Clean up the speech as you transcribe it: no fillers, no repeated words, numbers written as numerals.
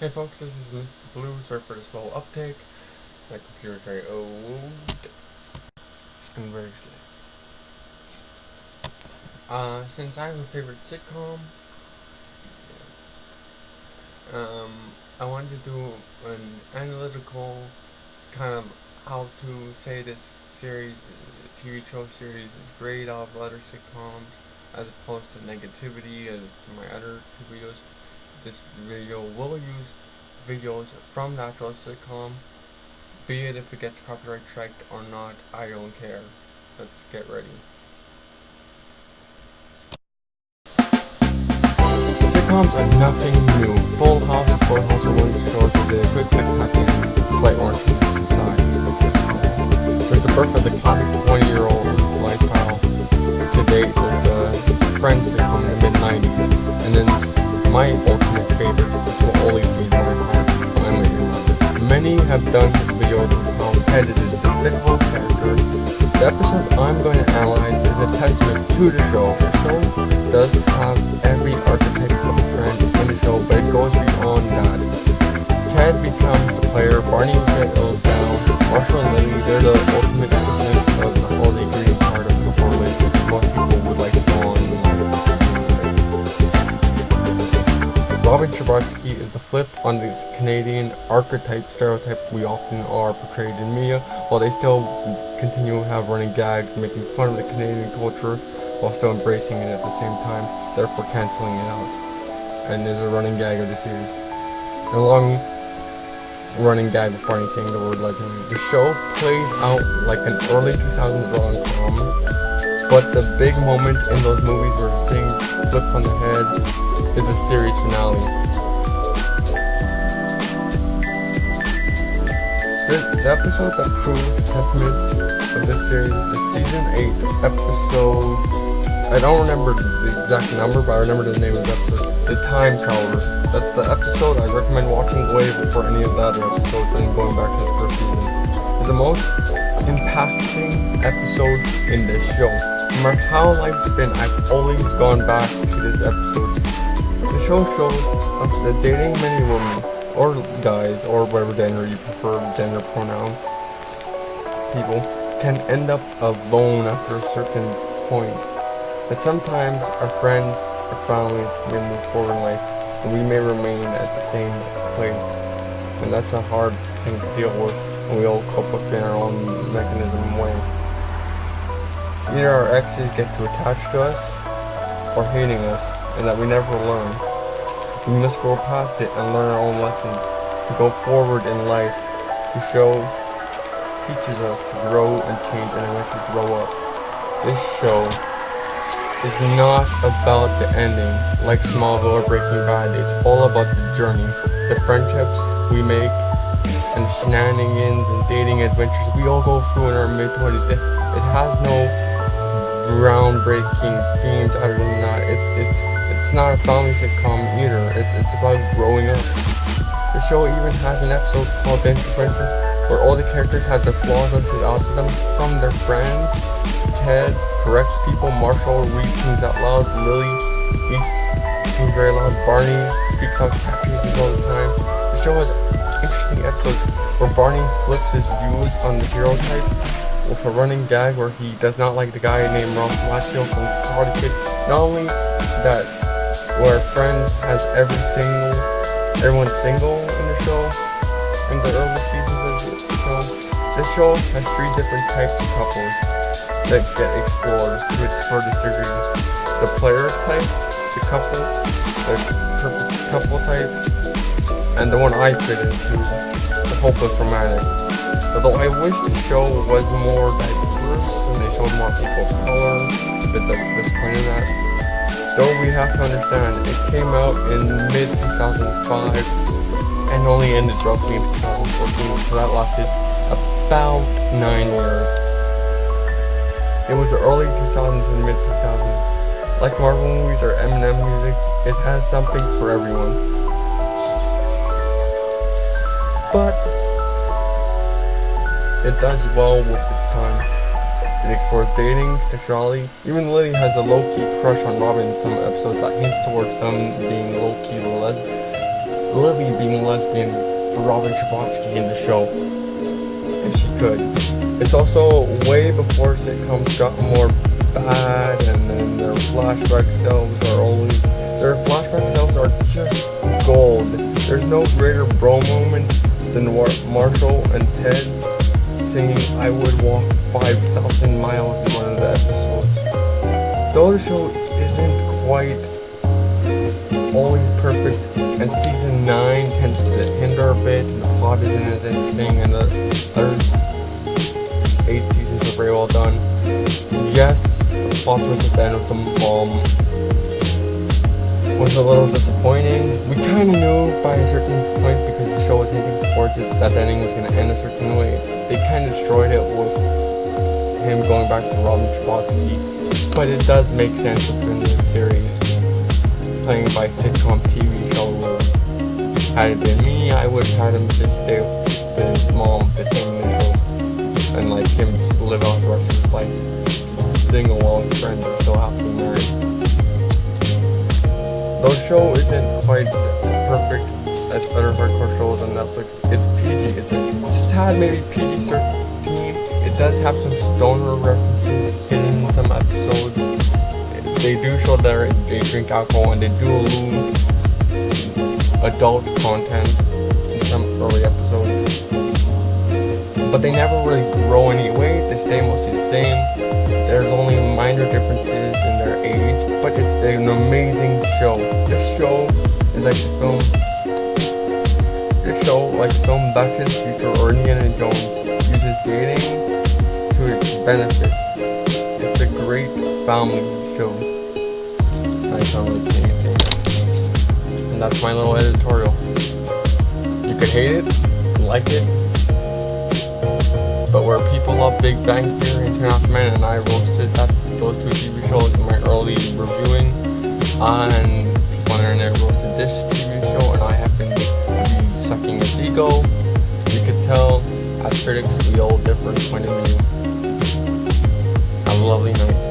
Hey folks, this is Mr. Blue. Sorry for the slow uptake. My computer's very old and very slow. Since I have a favorite sitcom, I wanted to do an analytical kind of how to say this series, TV show series is great out of other sitcoms as opposed to negativity as to my other two videos. This video will use videos from the actual sitcom, be it if it gets copyright striked or not, I don't care. Let's get ready. Sitcoms are nothing new. Full House are one of the shows with the quick fix happening, slight orange to the side. There's the birth of the classic 20-year-old lifestyle to date with the Friends sitcom in the mid-90s, and then my ultimate favorite, which will always be my heart, I Met Your Mother. Many have done videos on how Ted is a despicable character. The episode I'm going to analyze is a testament to the show. The show does have every archetype of a friend in the show, but it goes beyond that. Ted becomes the player, Barney settles down, Marshall and Lily, they're the ultimate equivalent of all the ingredient part of couple relationships most people would like to go on. Robin Scherbatsky is the flip on this Canadian archetype stereotype we often are portrayed in media, while they still continue to have running gags making fun of the Canadian culture while still embracing it at the same time, therefore cancelling it out. And there's a running gag of the series. And a long running gag with Barney saying the word legendary. The show plays out like an early 2000s rom-com, but the big moment in those movies where things flip on the head is the series finale. The episode that proves the testament of this series is Season 8, episode... I don't remember the exact number, but I remember the name of the episode. The Time Traveler. That's the episode I recommend watching way before any of the other episodes and going back to the first season. It's the most impacting episode in this show. No matter how life's been, I've always gone back to this episode. The show shows us that dating many women, or guys, or whatever gender you prefer, gender pronoun, people, can end up alone after a certain point. That sometimes our friends, our families may move forward in life, and we may remain at the same place. And that's a hard thing to deal with, and we all cope up in our own mechanism way. Either our exes get too attached to us, or hating us, and that we never learn. We must grow past it and learn our own lessons, to go forward in life. The show teaches us to grow and change and eventually grow up. This show is not about the ending, like Smallville or Breaking Bad. It's all about the journey, the friendships we make, and the shenanigans and dating adventures we all go through in our mid-20s. It has no groundbreaking themes other than that. It's not a family sitcom either. It's about growing up. The show even has an episode called The Intervention, where all the characters have their flaws listed out to them from their friends. Ted corrects people, Marshall reads things out loud, Lily seems very loud, Barney speaks out cat faces all the time. The show has interesting episodes where Barney flips his views on the hero type, with a running gag where he does not like the guy named Ralph Macchio from the Karate Kid. Not only that, where Friends has everyone's single in the show, in the early seasons of the show. This show has 3 different types of couples that get explored to its furthest degree. The player type, the couple, the perfect couple type, and the one I fit into, the hopeless romantic. Although I wish the show was more diverse and they showed more people of color, a bit disappointed in that. Though we have to understand, it came out in mid-2005 and only ended roughly in 2014, so that lasted about 9 years. It was the early 2000s and mid-2000s. Like Marvel movies or Eminem music, it has something for everyone. But it does well with its time. It explores dating, sexuality. Even Lily has a low-key crush on Robin in some episodes that hints towards them being low-key Lily being lesbian for Robin Scherbatsky in the show, if she could. It's also way before sitcoms got more bad, and then their flashback selves are just gold. There's no greater bro moment than Marshall and Ted singing "I Would Walk 5,000 Miles" in one of the episodes. Though the show isn't quite always perfect, and season 9 tends to hinder a bit, and the plot isn't as interesting, and the other 8 seasons are very well done. Yes, the plot twist at the end of the mom was a little disappointing. We kind of knew by a certain point, because the show was hinting towards it, that the ending was going to end a certain way. They kind of destroyed it with him going back to Robin Scherbatsky, but it does make sense within the series, playing by sitcom TV show rules. Had it been me, I would have had him just stay with the mom with the same initials, and like him just live out the rest of his life single while his friends are still happily married. Though the show isn't quite perfect as other hardcore shows on Netflix, it's PG. It's a tad maybe PG-13. It does have some stoner references hidden in some episodes. They do show that they drink alcohol, and they do allude adult content in some early episodes. But they never really grow any weight. They stay mostly the same. There's only minor differences in their age, but it's an amazing show. This show is like the film. This show, like film Back to the Future or Indiana Jones, uses dating to its benefit. It's a great family show. I sound really Canadian saying that. And that's my little editorial. You could hate it, like it, but where people love Big Bang Theory and Turn Off Men, and I roasted those two TV shows in my early reviewing, and people on the internet roasted this TV show, and I happen to be sucking its ego. You could tell, as critics, we all differ in point of view. Have a lovely night.